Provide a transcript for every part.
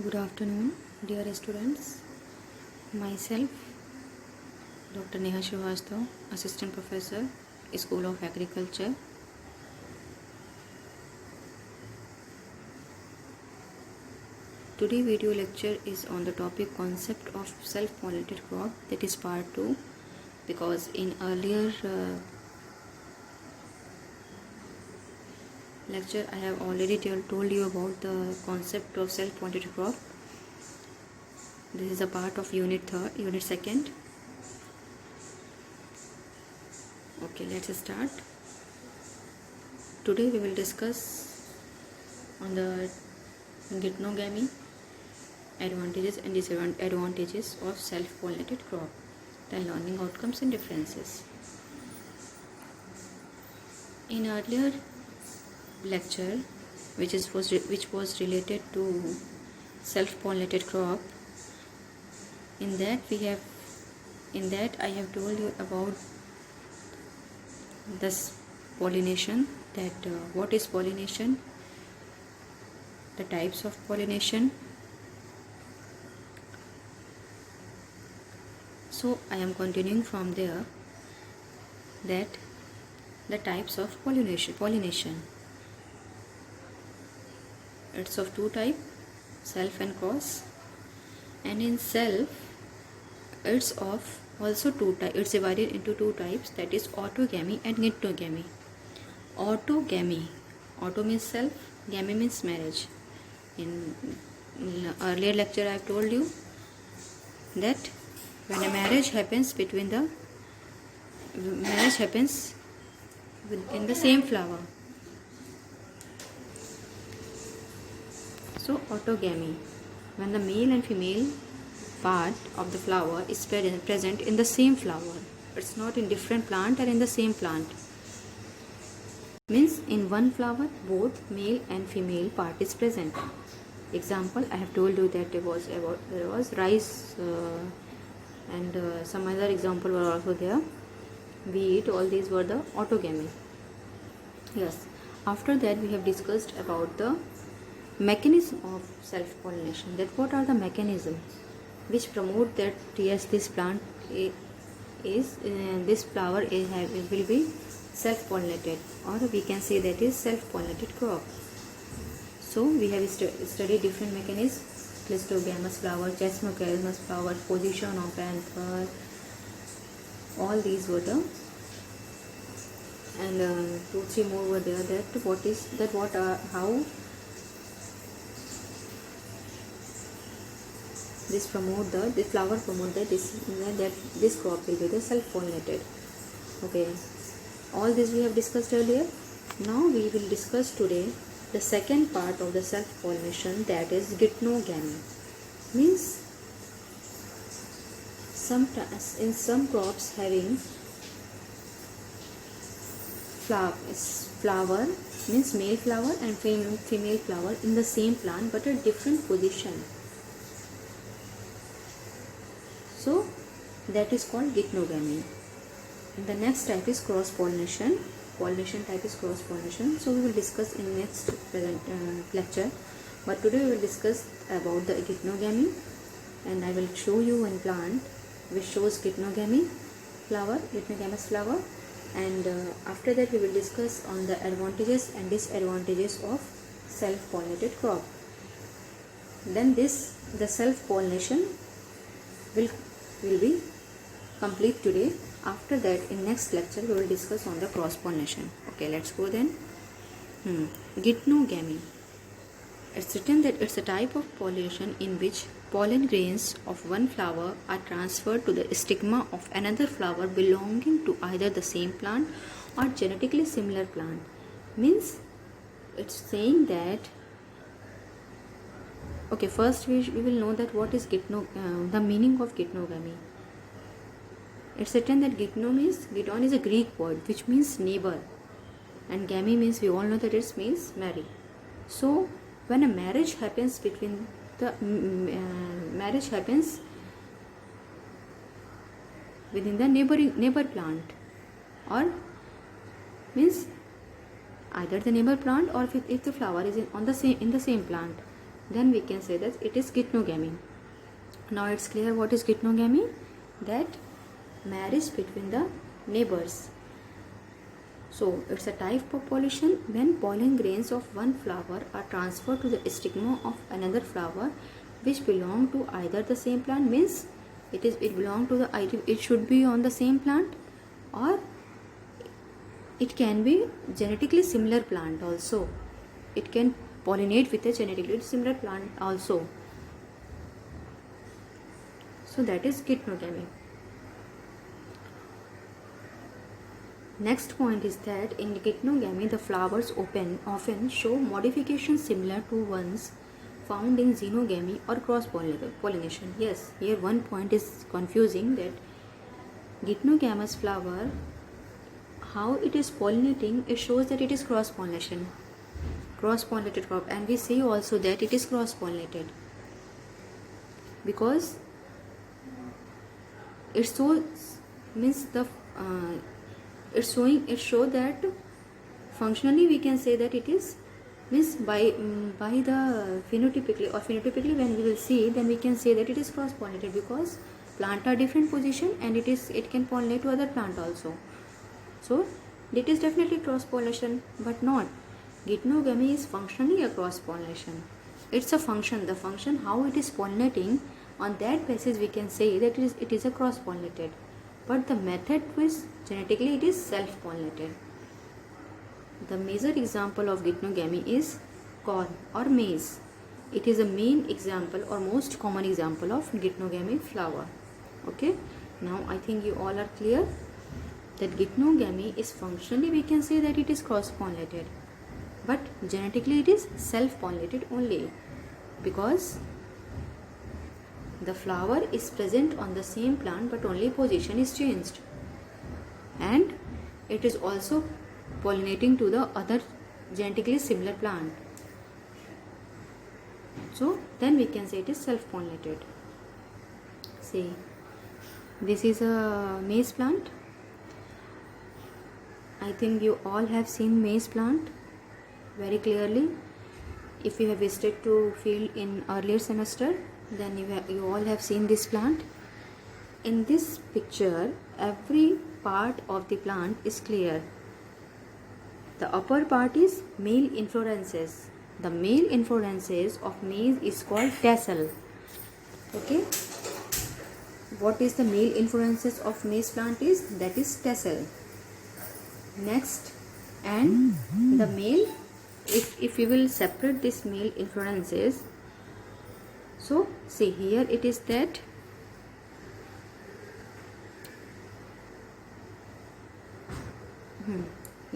Good afternoon, dear students. Myself, Dr. Neha Srivastava, Assistant Professor, School of Agriculture. Today video lecture is on the topic concept of self-pollinated crop, that is part 2, because in earlier lecture I have already told you about the concept of self-pollinated crop. This is a part of unit 2nd. Okay, let's start. Today we will discuss on the geitonogamy, advantages and disadvantages of self-pollinated crop, then learning outcomes and differences. In earlier lecture, which was related to self-pollinated crop, in that I have told you about this pollination, that what is pollination, the types of pollination. So I am continuing from there, that the types of pollination. It's of two types, self and cross. And in self, it's of also two types. It's divided into two types, that is autogamy and geitonogamy. Autogamy, auto means self, gamy means marriage. In earlier lecture I have told you that when a marriage happens in the same flower. So autogamy, when the male and female part of the flower is present in the same flower. It's not in different plant or in the same plant. Means in one flower both male and female part is present. Example, I have told you that there was rice and some other example were also there. Wheat, all these were the autogamy. Yes. After that we have discussed about the mechanism of self-pollination, that what are the mechanisms which promote that yes, this plant this flower will be self-pollinated, or we can say that is self-pollinated crop. So we have studied different mechanisms: clistogamous flower, chesmogamous flower, position of anther. All these were the, and 2-3 more were there. How this flower promote that this crop will be the self-pollinated. Okay, all this we have discussed earlier. Now we will discuss today the second part of the self-pollination, that is geitonogamy. Means in some crops having flower means male flower and female flower in the same plant but at different position. So that is called geitonogamy. And the next type is cross-pollination. Pollination type is cross-pollination. So we will discuss in next lecture. But today we will discuss about the geitonogamy, and I will show you one plant which shows geitonogamy flower, geitogamous flower, and after that we will discuss on the advantages and disadvantages of self-pollinated crop. Then the self-pollination will be complete today. After that, in next lecture we will discuss on the cross-pollination. Okay, let's go then. Geitonogamy. It's written that it's a type of pollination in which pollen grains of one flower are transferred to the stigma of another flower belonging to either the same plant or genetically similar plant. Means it's saying that, okay, first we will know that what is the meaning of geitonogamy. It's written that geiton is a Greek word which means neighbor, and gamy means, we all know that it means marry. So when a marriage happens between the within the neighbor plant, or means either the neighbor plant or if the flower is in the same plant, then we can say that it is geitonogamy. Now it's clear what is geitonogamy, that marriage between the neighbors. So it's a type of pollination when pollen grains of one flower are transferred to the stigma of another flower which belong to either the same plant, means it belong to it should be on the same plant, or it can be genetically similar plant also. It can pollinate with a genetically similar plant also. So that is geitonogamy. Next point is that in geitonogamy the flowers often show modifications similar to ones found in xenogamy or cross pollination. Yes, here one point is confusing, that geitonogamous flower, how it is pollinating, it shows that it is cross pollinated crop, and we say also that it is cross pollinated because it shows, means the it show that functionally we can say that it is, means by the phenotypically when we will see, then we can say that it is cross pollinated because plant are different position and it can pollinate to other plant also. So it is definitely cross pollination, but not geitonogamy is functionally a cross pollination. It's a function, the function how it is pollinating, on that basis we can say that it is a cross pollinated, but the method is genetically it is self pollinated. The major example of geitonogamy is corn or maize. It is a main example or most common example of geitonogamy flower. Okay, now I think you all are clear that geitonogamy is functionally we can say that it is cross pollinated, but genetically it is self pollinated only, because the flower is present on the same plant but only position is changed, and it is also pollinating to the other genetically similar plant. So then we can say it is self pollinated. See, this is a maize plant. I think you all have seen maize plant very clearly. If you have visited to field in earlier semester, then you all have seen this plant. In this picture, every part of the plant is clear. The upper part is male inflorescences. The male inflorescences of maize is called tassel. Okay. What is the male inflorescences of maize plant is? That is tassel. Next, and the male, if we will separate this male inflorescences, so see here it is that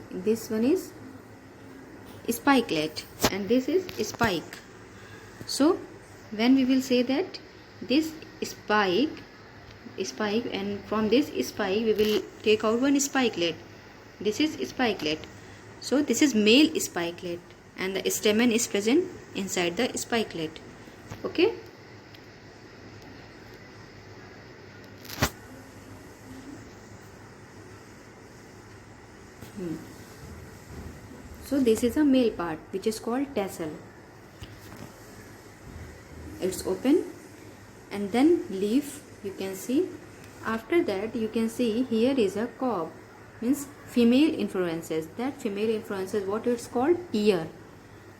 this one is spikelet and this is spike. So when we will say that this spike, and from this spike we will take out one spikelet, this is spikelet. So this is male spikelet and the stamen is present inside the spikelet. Okay. So this is a male part which is called tassel. It's open and then leaf you can see. After that you can see here is a cob, means female inflorescences. That female inflorescences, what it's called? Ear.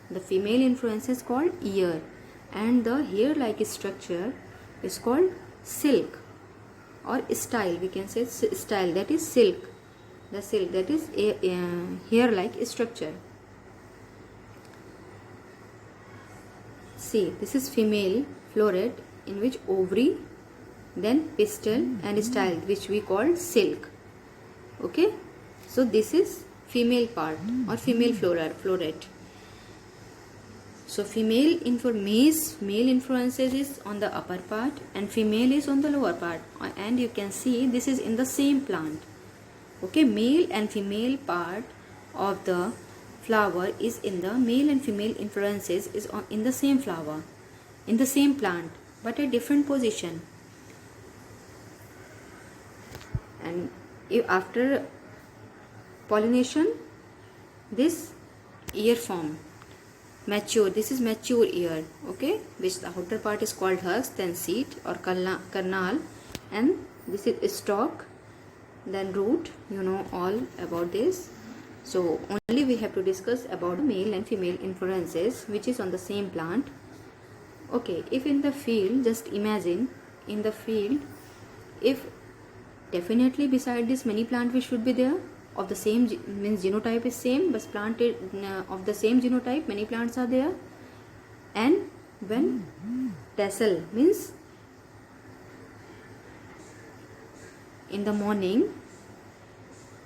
The female inflorescence is called ear, and the hair like structure is called silk or style. We can say style, that is silk. The silk, that is hair like structure. See, this is female floret in which ovary, then pistil and style, which we call silk. Okay, so this is female part or female floret. So male inflorescences is on the upper part and female is on the lower part, and you can see this is in the same plant. Okay, male and female part of the flower is in the male and female inflorescences is in the same flower, in the same plant, but at different position. And if after pollination, this ear form, mature. This is mature ear, okay, which the outer part is called husk, then seed or kernel, and this is stalk, then root. You know all about this. So only we have to discuss about male and female inflorescences which is on the same plant. Okay, if in the field, just imagine in the field, if definitely beside this many plant which should be there of the same means genotype is same, but plant is, of the same genotype many plants are there. And when tassel means in the morning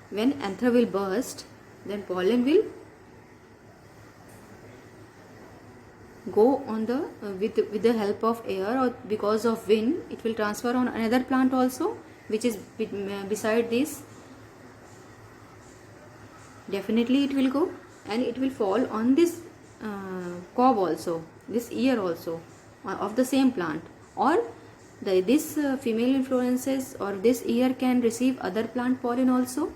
when anther will burst, then pollen will go on the with the help of air or because of wind, it will transfer on another plant also which is beside this. Definitely it will go and it will fall on this cob also, this ear also of the same plant, or this female inflorescences or this ear can receive other plant pollen also,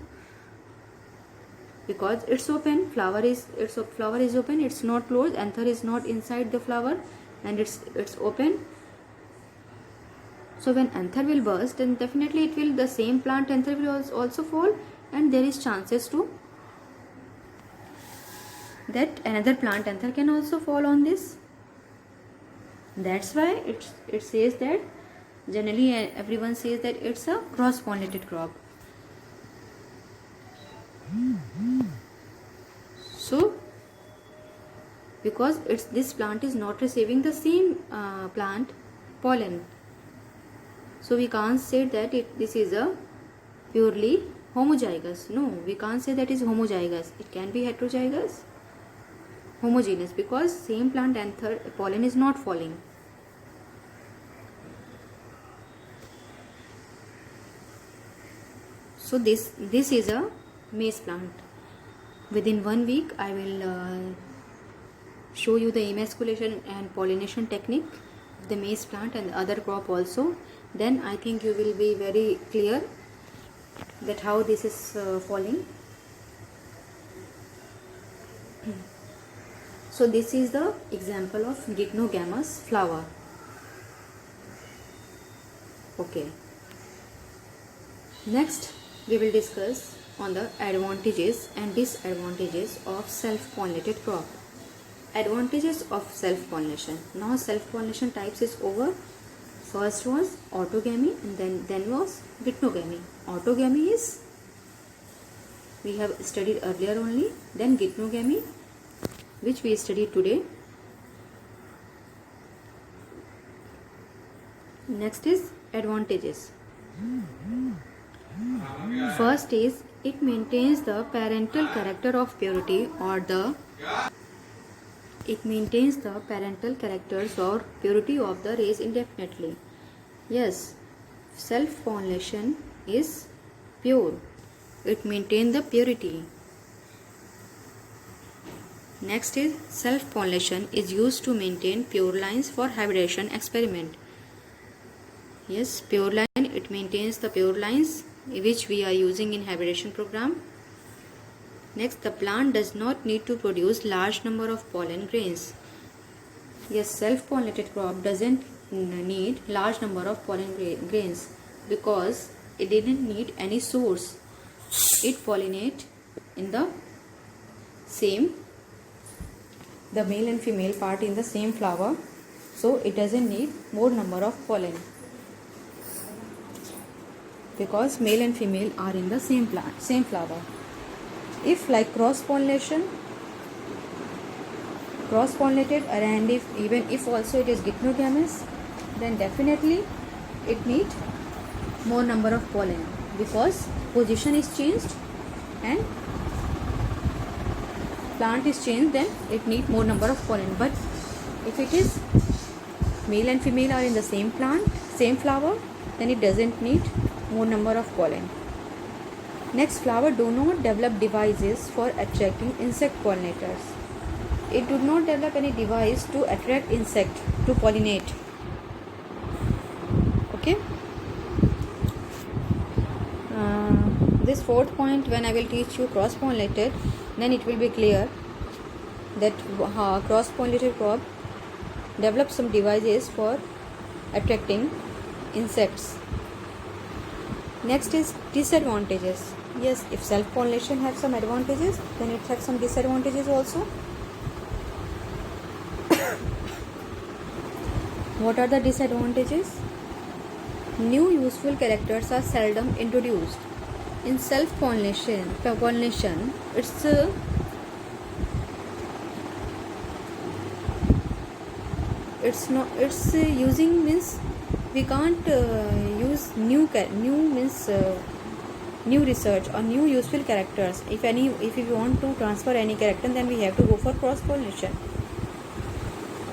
because it's open, flower is open, it's not closed, anther is not inside the flower and it's open. So when anther will burst, then definitely it will, the same plant anther will also fall, and there is chances to that another plant anther can also fall on this. That's why it says that generally everyone says that it's a cross pollinated crop. So because this plant is not receiving the same plant pollen, so we can't say that this is a purely homozygous. No, we can't say that is homozygous. It can be heterozygous, homogeneous, because same plant anther pollen is not falling. So this is a maize plant. Within 1 week I will show you the emasculation and pollination technique of the maize plant and the other crop also. Then I think you will be very clear that how this is falling. So this is the example of Gycnogamous flower. Okay. Next we will discuss on the advantages and disadvantages of self-pollinated crop. Advantages of self-pollination. Now self-pollination types is over. First was autogamy and then was geitonogamy. Autogamy is we have studied earlier only. Then geitonogamy, which we studied today. Next is advantages. First is it maintains the parental character of purity or it maintains the parental characters or purity of the race indefinitely. Yes, self-pollination is pure. It maintains the purity. Next is self-pollination is used to maintain pure lines for hybridization experiment. Yes, pure line, it maintains the pure lines which we are using in hybridization program. Next, the plant does not need to produce large number of pollen grains. Yes, self-pollinated crop doesn't need large number of pollen grains because it didn't need any source. It pollinate in the same, the male and female part in the same flower, so it doesn't need more number of pollen because male and female are in the same plant, same flower. If like cross-pollinated and even if also it is geitonogamy, then definitely it needs more number of pollen because position is changed and plant is changed, then it needs more number of pollen. But if it is male and female are in the same plant, same flower, then it doesn't need more number of pollen. Next, flower do not develop devices for attracting insect pollinators. It do not develop any device to attract insect to pollinate. Okay. This fourth point, when I will teach you cross-pollinated, then it will be clear. that cross-pollinated crop develop some devices for attracting insects. Next is disadvantages. Yes, if self-pollination has some advantages, then it has some disadvantages also. What are the disadvantages? New useful characters are seldom introduced. In self-pollination, it's using means we can't use new research or new useful characters. If we want to transfer any character, then we have to go for cross pollination,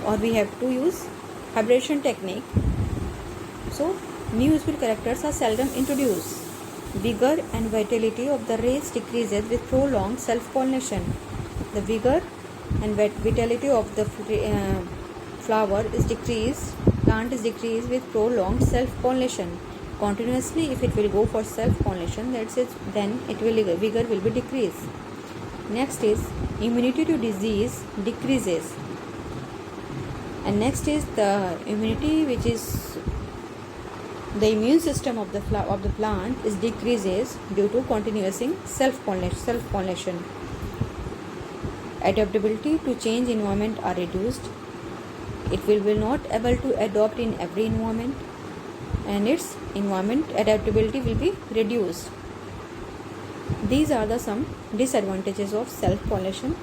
or we have to use hybridization technique. So new useful characters are seldom introduced. Vigor and vitality of the race decreases with prolonged self pollination. The vigor and vitality of the plant is decreased with prolonged self-pollination. Continuously, if it will go for self-pollination, then vigor will be decreased. Next is immunity to disease decreases. And next is the immunity, which is the immune system of the plant is decreases due to continuous self-pollination. Adaptability to change environment are reduced. It will not able to adapt in every environment, and its environment adaptability will be reduced. These are the some disadvantages of self-pollinated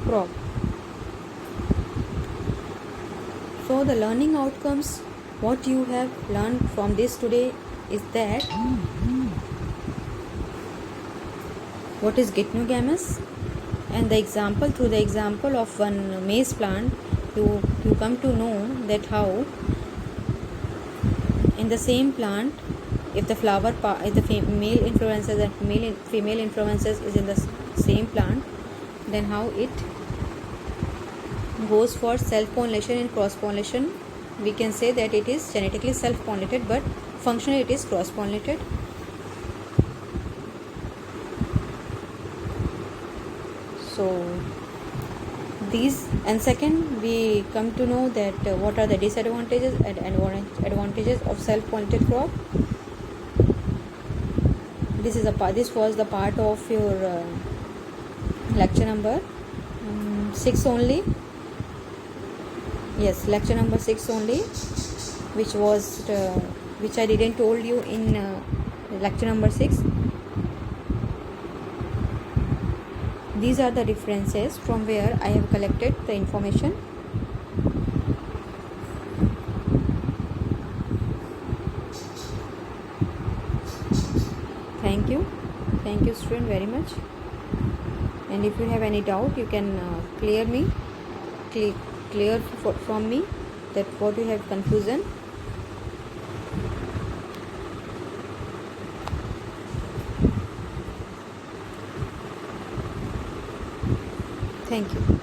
crop. So the learning outcomes, what you have learned from this today is that what is Gitnogamus, and through the example of one maize plant, you come to know that how in the same plant, if the flower if the male influences and female influences is in the same plant, then how it goes for self-pollination and cross-pollination. We can say that it is genetically self-pollinated, but functionally it is cross-pollinated. So these, and second, we come to know that what are the disadvantages and advantages of self-pollinated crop. This was the part of your lecture number 6 only. Yes, lecture number 6 only, which I didn't told you in lecture number 6. These are the references from where I have collected the information. Thank you student very much. And if you have any doubt, you can clear from me that what you have confusion. Thank you.